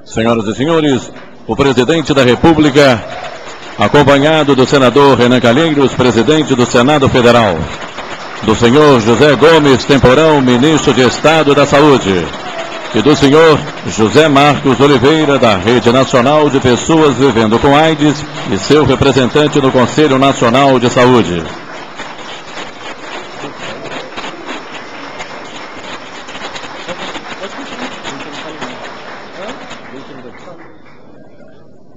Senhoras e senhores, o presidente da República, acompanhado do senador Renan Calheiros, presidente do Senado Federal, do senhor José Gomes Temporão, ministro de Estado da Saúde, e do senhor José Marcos Oliveira, da Rede Nacional de Pessoas Vivendo com AIDS, e seu representante no Conselho Nacional de Saúde.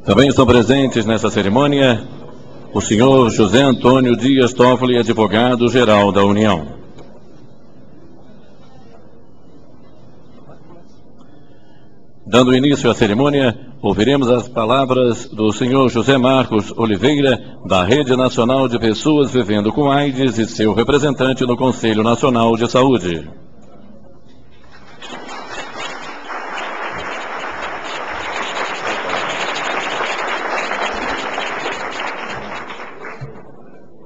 Também estão presentes nessa cerimônia o senhor José Antônio Dias Toffoli, advogado-geral da União. Dando início à cerimônia, ouviremos as palavras do senhor José Marcos Oliveira, da Rede Nacional de Pessoas Vivendo com AIDS, e seu representante no Conselho Nacional de Saúde.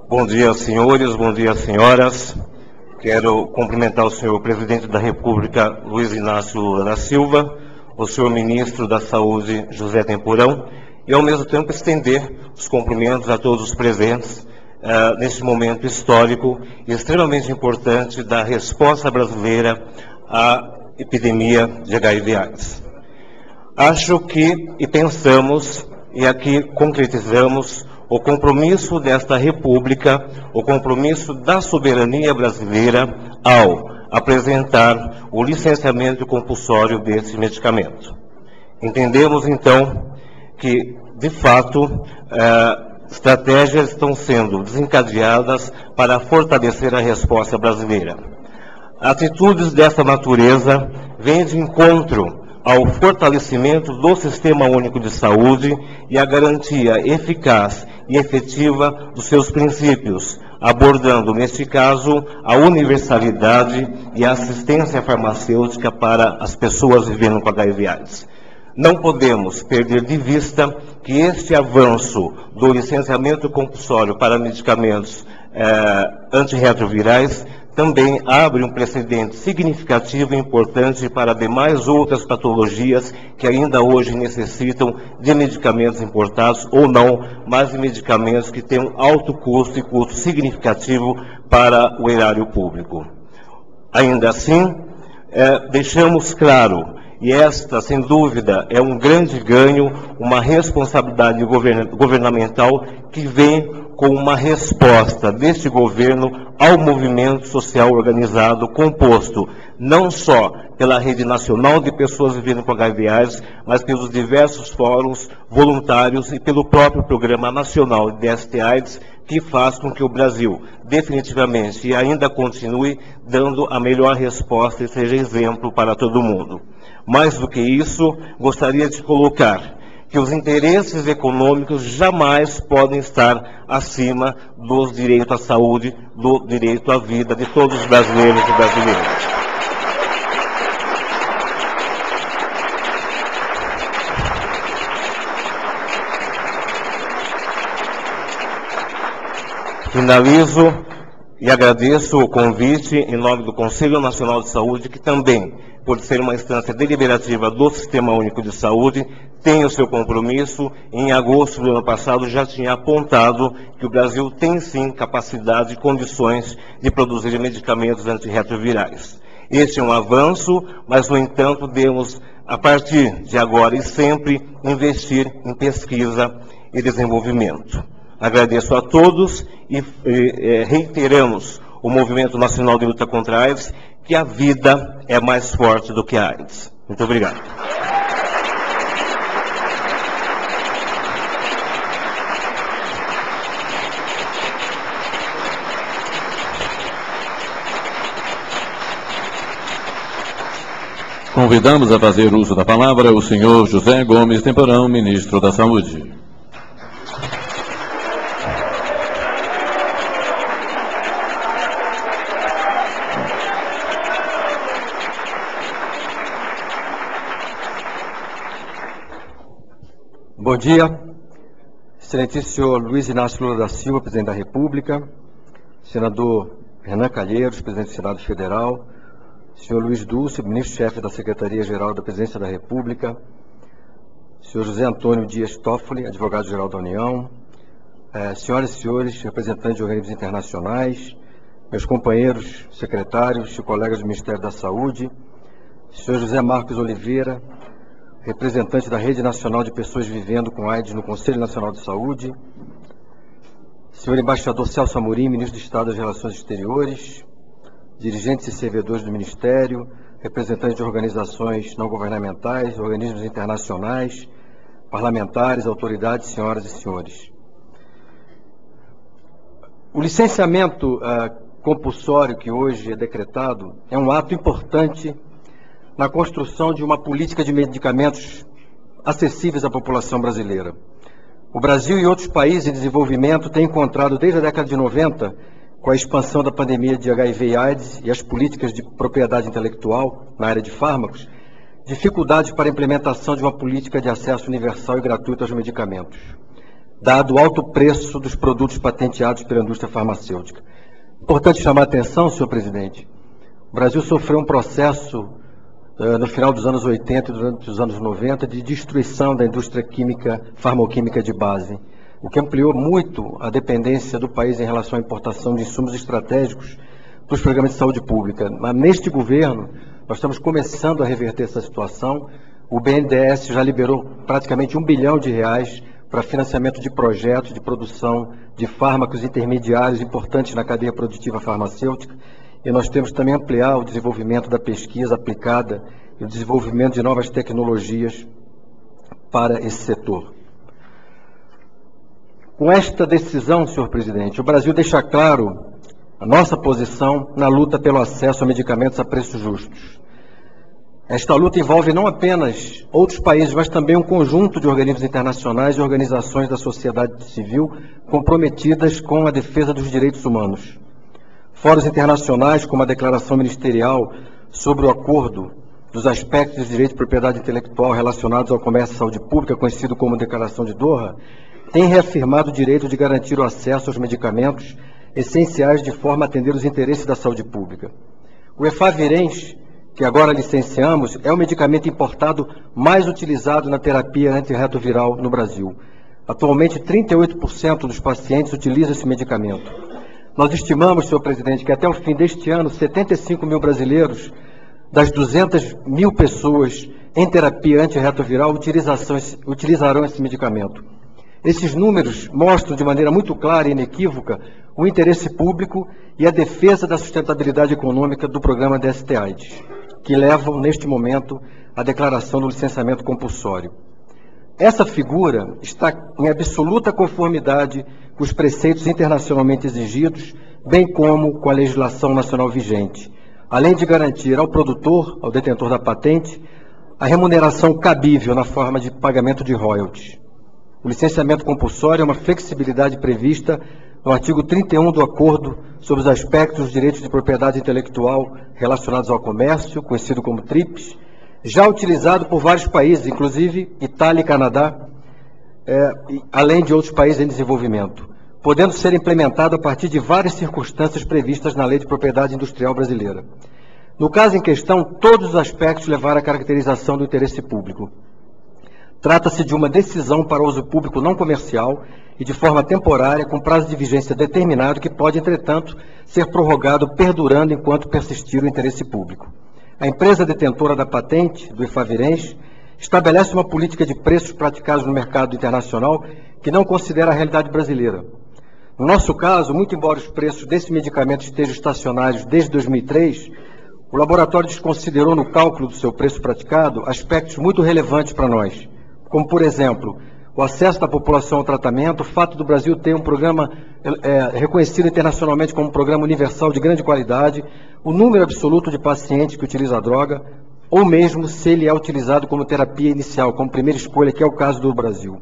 Bom dia, senhores, bom dia, senhoras. Quero cumprimentar o senhor presidente da República, Luiz Inácio Lula da Silva, o senhor ministro da Saúde, José Temporão, e ao mesmo tempo estender os cumprimentos a todos os presentes neste momento histórico e extremamente importante da resposta brasileira à epidemia de HIV/AIDS. Acho que, e pensamos, e aqui concretizamos, o compromisso desta República, o compromisso da soberania brasileira ao apresentar o licenciamento compulsório desse medicamento. Entendemos, então, que, de fato, estratégias estão sendo desencadeadas para fortalecer a resposta brasileira. Atitudes dessa natureza vêm de encontro ao fortalecimento do Sistema Único de Saúde e à garantia eficaz e efetiva dos seus princípios, abordando, neste caso, a universalidade e a assistência farmacêutica para as pessoas vivendo com HIV/AIDS. Não podemos perder de vista que este avanço do licenciamento compulsório para medicamentos antirretrovirais também abre um precedente significativo e importante para demais outras patologias que ainda hoje necessitam de medicamentos importados ou não, mas de medicamentos que têm um alto custo e custo significativo para o erário público. Ainda assim, deixamos claro, e esta, sem dúvida, é um grande ganho, uma responsabilidade governamental que vem com uma resposta deste governo ao movimento social organizado, composto não só pela Rede Nacional de Pessoas Vivendo com HIV/AIDS, mas pelos diversos fóruns voluntários e pelo próprio Programa Nacional de DST/AIDS, que faz com que o Brasil definitivamente e ainda continue dando a melhor resposta e seja exemplo para todo mundo. Mais do que isso, gostaria de colocar que os interesses econômicos jamais podem estar acima dos direitos à saúde, do direito à vida de todos os brasileiros e brasileiras. Finalizo e agradeço o convite em nome do Conselho Nacional de Saúde, que também, por ser uma instância deliberativa do Sistema Único de Saúde, tem o seu compromisso. Em agosto do ano passado já tinha apontado que o Brasil tem sim capacidade e condições de produzir medicamentos antirretrovirais. Este é um avanço, mas no entanto devemos, a partir de agora e sempre, investir em pesquisa e desenvolvimento. Agradeço a todos e reiteramos o Movimento Nacional de Luta contra a AIDS, que a vida é mais forte do que a AIDS. Muito obrigado. Convidamos a fazer uso da palavra o senhor José Gomes Temporão, ministro da Saúde. Bom dia, excelentíssimo senhor Luiz Inácio Lula da Silva, presidente da República, senador Renan Calheiros, presidente do Senado Federal, senhor Luiz Dulce, ministro-chefe da Secretaria-Geral da Presidência da República, senhor José Antônio Dias Toffoli, advogado-geral da União, senhoras e senhores, representantes de organismos internacionais, meus companheiros secretários e colegas do Ministério da Saúde, senhor José Marcos Oliveira, representante da Rede Nacional de Pessoas Vivendo com AIDS no Conselho Nacional de Saúde, senhor embaixador Celso Amorim, ministro de Estado das Relações Exteriores, dirigentes e servidores do Ministério, representantes de organizações não governamentais, organismos internacionais, parlamentares, autoridades, senhoras e senhores. O licenciamento compulsório que hoje é decretado é um ato importante na construção de uma política de medicamentos acessíveis à população brasileira. O Brasil e outros países em desenvolvimento têm encontrado desde a década de 90, com a expansão da pandemia de HIV e AIDS e as políticas de propriedade intelectual na área de fármacos, dificuldades para a implementação de uma política de acesso universal e gratuito aos medicamentos, dado o alto preço dos produtos patenteados pela indústria farmacêutica. Importante chamar a atenção, senhor presidente, o Brasil sofreu um processo no final dos anos 80 e durante os anos 90 de destruição da indústria farmacêutica de base, o que ampliou muito a dependência do país em relação à importação de insumos estratégicos para os programas de saúde pública. Mas neste governo, nós estamos começando a reverter essa situação. O BNDES já liberou praticamente R$1 bilhão para financiamento de projetos de produção de fármacos intermediários importantes na cadeia produtiva farmacêutica, e nós temos também ampliar o desenvolvimento da pesquisa aplicada e o desenvolvimento de novas tecnologias para esse setor. Com esta decisão, senhor presidente, o Brasil deixa claro a nossa posição na luta pelo acesso a medicamentos a preços justos. Esta luta envolve não apenas outros países, mas também um conjunto de organismos internacionais e organizações da sociedade civil comprometidas com a defesa dos direitos humanos. Fóruns internacionais, como a Declaração Ministerial sobre o Acordo dos Aspectos de Direito de Propriedade Intelectual relacionados ao comércio e saúde pública, conhecido como Declaração de Doha, tem reafirmado o direito de garantir o acesso aos medicamentos essenciais de forma a atender os interesses da saúde pública. O Efavirenz, que agora licenciamos, é o medicamento importado mais utilizado na terapia antirretroviral no Brasil. Atualmente, 38% dos pacientes utilizam esse medicamento. Nós estimamos, senhor presidente, que até o fim deste ano, 75 mil brasileiros, das 200 mil pessoas em terapia antirretroviral, utilizarão esse medicamento. Esses números mostram de maneira muito clara e inequívoca o interesse público e a defesa da sustentabilidade econômica do programa DST-AIDS, que levam, neste momento, à declaração do licenciamento compulsório. Essa figura está em absoluta conformidade com os preceitos internacionalmente exigidos, bem como com a legislação nacional vigente, além de garantir ao produtor, ao detentor da patente, a remuneração cabível na forma de pagamento de royalties. O licenciamento compulsório é uma flexibilidade prevista no artigo 31 do Acordo sobre os aspectos dos direitos de propriedade intelectual relacionados ao comércio, conhecido como TRIPS, já utilizado por vários países, inclusive Itália e Canadá, além de outros países em desenvolvimento, podendo ser implementado a partir de várias circunstâncias previstas na Lei de Propriedade Industrial Brasileira. No caso em questão, todos os aspectos levaram à caracterização do interesse público. Trata-se de uma decisão para uso público não comercial e de forma temporária, com prazo de vigência determinado, que pode, entretanto, ser prorrogado perdurando enquanto persistir o interesse público. A empresa detentora da patente, do Efavirenz, estabelece uma política de preços praticados no mercado internacional que não considera a realidade brasileira. No nosso caso, muito embora os preços desse medicamento estejam estacionários desde 2003, o laboratório desconsiderou no cálculo do seu preço praticado aspectos muito relevantes para nós, como, por exemplo, o acesso da população ao tratamento, o fato do Brasil ter um programa reconhecido internacionalmente como um programa universal de grande qualidade, o número absoluto de pacientes que utilizam a droga, ou mesmo se ele é utilizado como terapia inicial, como primeira escolha, que é o caso do Brasil.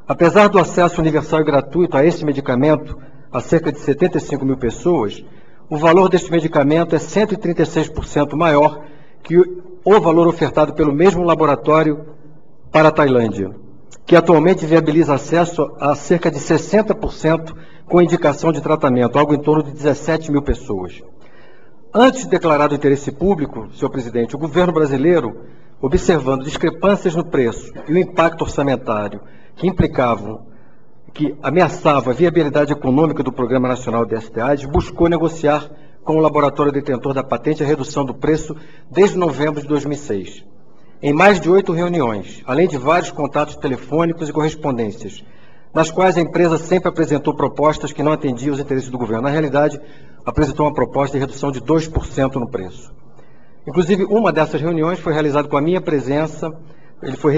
Apesar do acesso universal e gratuito a esse medicamento a cerca de 75 mil pessoas, o valor deste medicamento é 136% maior que o valor ofertado pelo mesmo laboratório para a Tailândia, que atualmente viabiliza acesso a cerca de 60% com indicação de tratamento, algo em torno de 17 mil pessoas. Antes de declarar o interesse público, senhor presidente, o governo brasileiro observando discrepâncias no preço e o impacto orçamentário que ameaçavam a viabilidade econômica do Programa Nacional de STAs, buscou negociar com o laboratório detentor da patente a redução do preço desde novembro de 2006. Em mais de 8 reuniões, além de vários contatos telefônicos e correspondências, nas quais a empresa sempre apresentou propostas que não atendiam os interesses do governo. Na realidade, apresentou uma proposta de redução de 2% no preço. Inclusive, uma dessas reuniões foi realizada com a minha presença.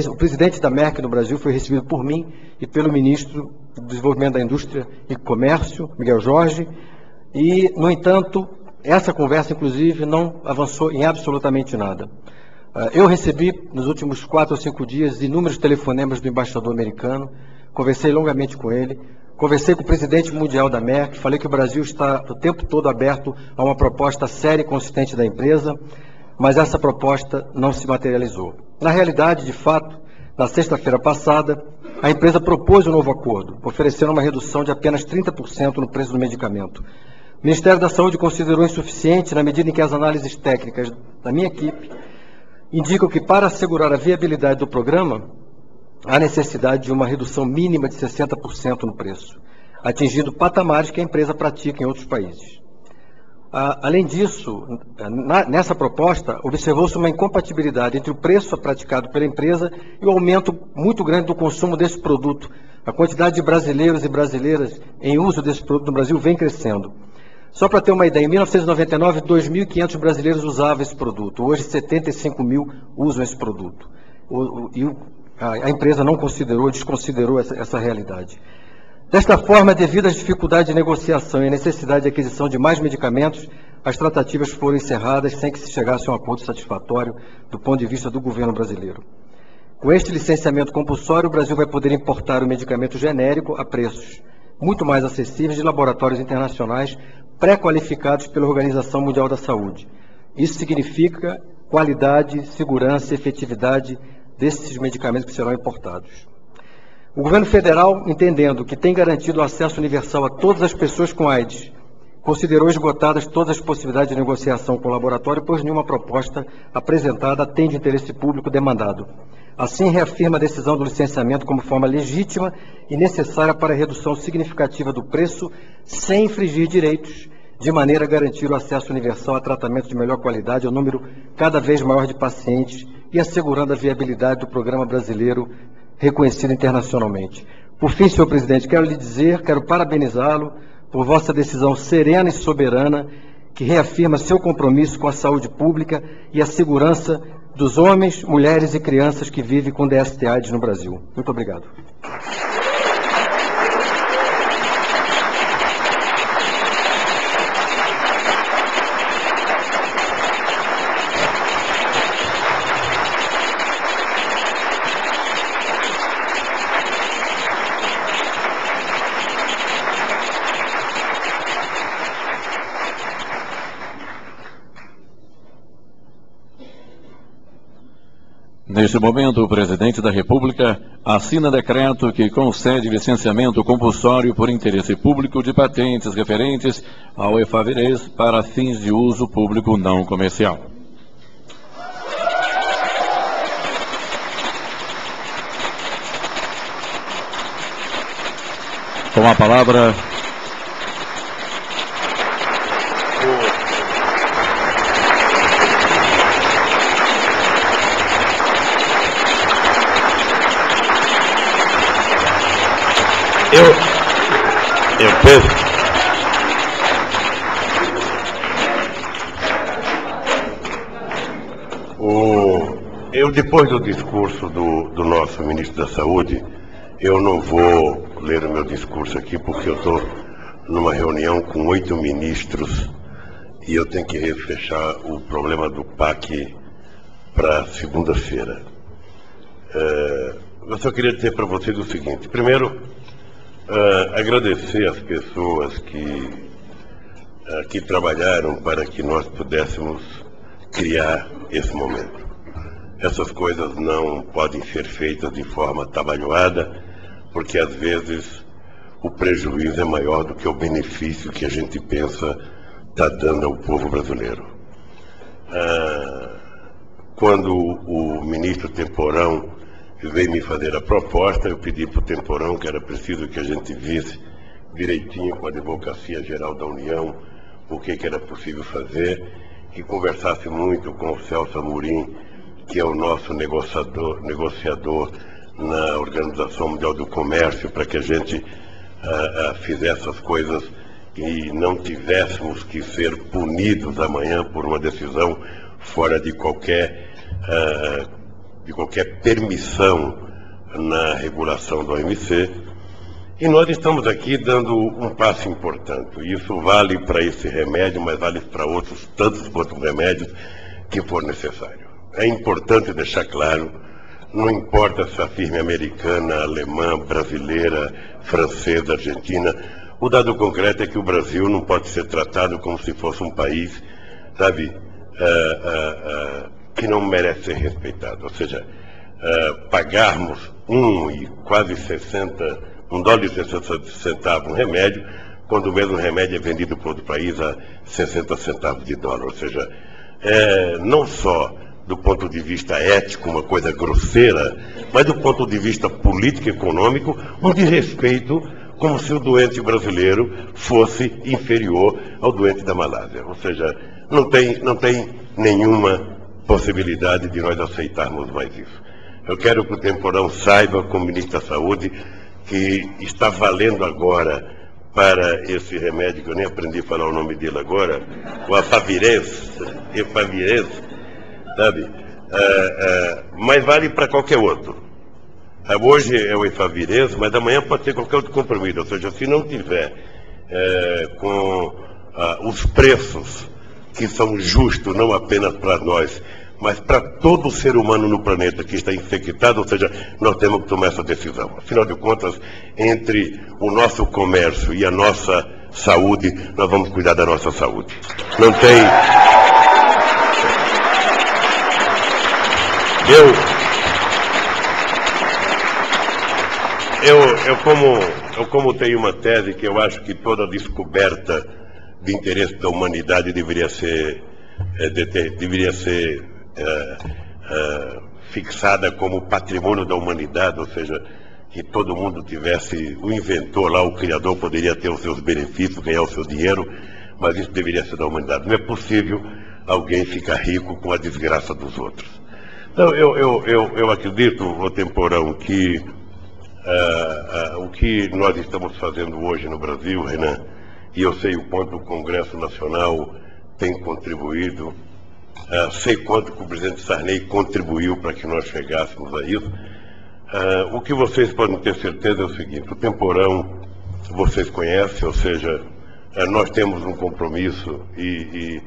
O presidente da Merck no Brasil foi recebido por mim e pelo ministro do Desenvolvimento da Indústria e Comércio, Miguel Jorge, e, no entanto, essa conversa, inclusive, não avançou em absolutamente nada. Eu recebi, nos últimos 4 ou 5 dias, inúmeros telefonemas do embaixador americano, conversei longamente com ele, conversei com o presidente mundial da Merck, falei que o Brasil está o tempo todo aberto a uma proposta séria e consistente da empresa, mas essa proposta não se materializou. Na realidade, de fato, na sexta-feira passada, a empresa propôs um novo acordo, oferecendo uma redução de apenas 30% no preço do medicamento. O Ministério da Saúde considerou insuficiente na medida em que as análises técnicas da minha equipe indicam que, para assegurar a viabilidade do programa, há necessidade de uma redução mínima de 60% no preço, atingindo patamares que a empresa pratica em outros países. Além disso, nessa proposta, observou-se uma incompatibilidade entre o preço praticado pela empresa e o aumento muito grande do consumo desse produto. A quantidade de brasileiros e brasileiras em uso desse produto no Brasil vem crescendo. Só para ter uma ideia, em 1999, 2.500 brasileiros usavam esse produto. Hoje, 75 mil usam esse produto. A empresa não considerou, desconsiderou essa realidade. Desta forma, devido às dificuldades de negociação e à necessidade de aquisição de mais medicamentos, as tratativas foram encerradas sem que se chegasse a um acordo satisfatório do ponto de vista do governo brasileiro. Com este licenciamento compulsório, o Brasil vai poder importar o medicamento genérico a preços muito mais acessíveis de laboratórios internacionais pré-qualificados pela Organização Mundial da Saúde. Isso significa qualidade, segurança e efetividade desses medicamentos que serão importados. O governo federal, entendendo que tem garantido o acesso universal a todas as pessoas com AIDS, considerou esgotadas todas as possibilidades de negociação com o laboratório, pois nenhuma proposta apresentada atende o interesse público demandado. Assim, reafirma a decisão do licenciamento como forma legítima e necessária para a redução significativa do preço, sem infringir direitos, de maneira a garantir o acesso universal a tratamento de melhor qualidade ao número cada vez maior de pacientes e assegurando a viabilidade do programa brasileiro reconhecido internacionalmente. Por fim, senhor presidente, quero parabenizá-lo por vossa decisão serena e soberana, que reafirma seu compromisso com a saúde pública e a segurança dos homens, mulheres e crianças que vivem com DST-AIDS no Brasil. Muito obrigado. Neste momento, o presidente da República assina decreto que concede licenciamento compulsório por interesse público de patentes referentes ao Efavirenz para fins de uso público não comercial. Com a palavra, Eu penso. Depois do discurso do nosso ministro da Saúde, eu não vou ler o meu discurso aqui, porque eu estou numa reunião com 8 ministros e eu tenho que fechar o problema do PAC para segunda-feira. Eu só queria dizer para vocês o seguinte: primeiro, agradecer as pessoas que trabalharam para que nós pudéssemos criar esse momento. Essas coisas não podem ser feitas de forma atabalhoada, porque às vezes o prejuízo é maior do que o benefício que a gente pensa está dando ao povo brasileiro. quando o ministro Temporão veio me fazer a proposta, eu pedi para o Temporão que era preciso que a gente visse direitinho com a Advocacia Geral da União o que era possível fazer, que conversasse muito com o Celso Amorim, que é o nosso negociador na Organização Mundial do Comércio, para que a gente fizesse as coisas e não tivéssemos que ser punidos amanhã por uma decisão fora de qualquer permissão na regulação do OMC. E nós estamos aqui dando um passo importante. Isso vale para esse remédio, mas vale para outros tantos outros remédios que for necessário. É importante deixar claro, não importa se a firma é americana, alemã, brasileira, francesa, argentina, o dado concreto é que o Brasil não pode ser tratado como se fosse um país, sabe, que não merece ser respeitado. Ou seja, pagarmos $1,60 um remédio, quando o mesmo remédio é vendido para outro país a 60 centavos de dólar. Ou seja, não só do ponto de vista ético, uma coisa grosseira, mas do ponto de vista político e econômico, um desrespeito, como se o doente brasileiro fosse inferior ao doente da Malásia. Ou seja, não tem nenhuma possibilidade de nós aceitarmos mais isso. Eu quero que o Temporão saiba, como ministro da Saúde, que está valendo agora para esse remédio, que eu nem aprendi a falar o nome dele agora, o Efavirenz, sabe? Mas vale para qualquer outro. Hoje é o Efavirenz, mas amanhã pode ser qualquer outro comprimido. Ou seja, se não tiver com os preços que são justos, não apenas para nós, mas para todo ser humano no planeta que está infectado, ou seja, nós temos que tomar essa decisão. Afinal de contas, entre o nosso comércio e a nossa saúde, nós vamos cuidar da nossa saúde. Não tem... Eu como tenho uma tese que eu acho que toda descoberta de interesse da humanidade deveria ser fixada como patrimônio da humanidade, ou seja, que todo mundo tivesse, o inventor lá, o criador poderia ter os seus benefícios, ganhar o seu dinheiro, mas isso deveria ser da humanidade. Não é possível alguém ficar rico com a desgraça dos outros. Então, eu acredito, ô Temporão, que o que nós estamos fazendo hoje no Brasil, Renan, e eu sei o quanto o Congresso Nacional tem contribuído, sei quanto que o presidente Sarney contribuiu para que nós chegássemos a isso. O que vocês podem ter certeza é o seguinte: o Temporão vocês conhecem, ou seja, nós temos um compromisso e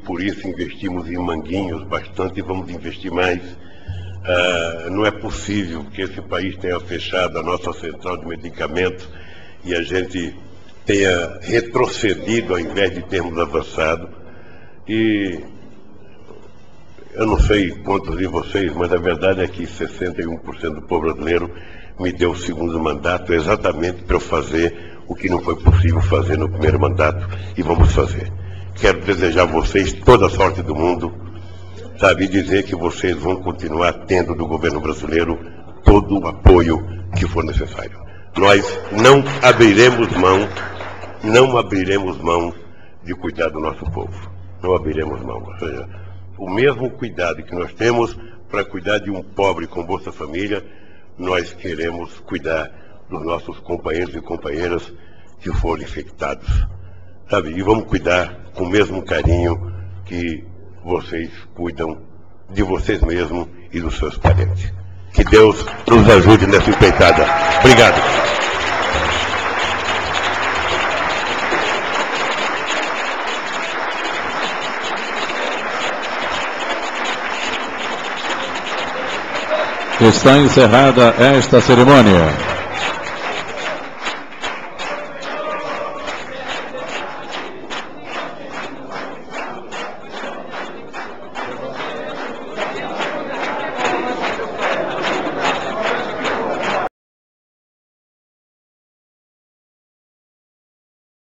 por isso investimos em Manguinhos bastante e vamos investir mais. Não é possível que esse país tenha fechado a nossa central de medicamentos e a gente tenha retrocedido ao invés de termos avançado. E eu não sei quantos de vocês, mas a verdade é que 61% do povo brasileiro me deu o segundo mandato exatamente para eu fazer o que não foi possível fazer no primeiro mandato, e vamos fazer. Quero desejar a vocês toda a sorte do mundo, sabe, e dizer que vocês vão continuar tendo do governo brasileiro todo o apoio que for necessário. Nós não abriremos mão de cuidar do nosso povo. Não abriremos mão. Ou seja, o mesmo cuidado que nós temos para cuidar de um pobre com Bolsa Família, nós queremos cuidar dos nossos companheiros e companheiras que foram infectados, sabe? E vamos cuidar com o mesmo carinho que vocês cuidam de vocês mesmos e dos seus parentes. Que Deus nos ajude nessa empreitada. Obrigado. Está encerrada esta cerimônia.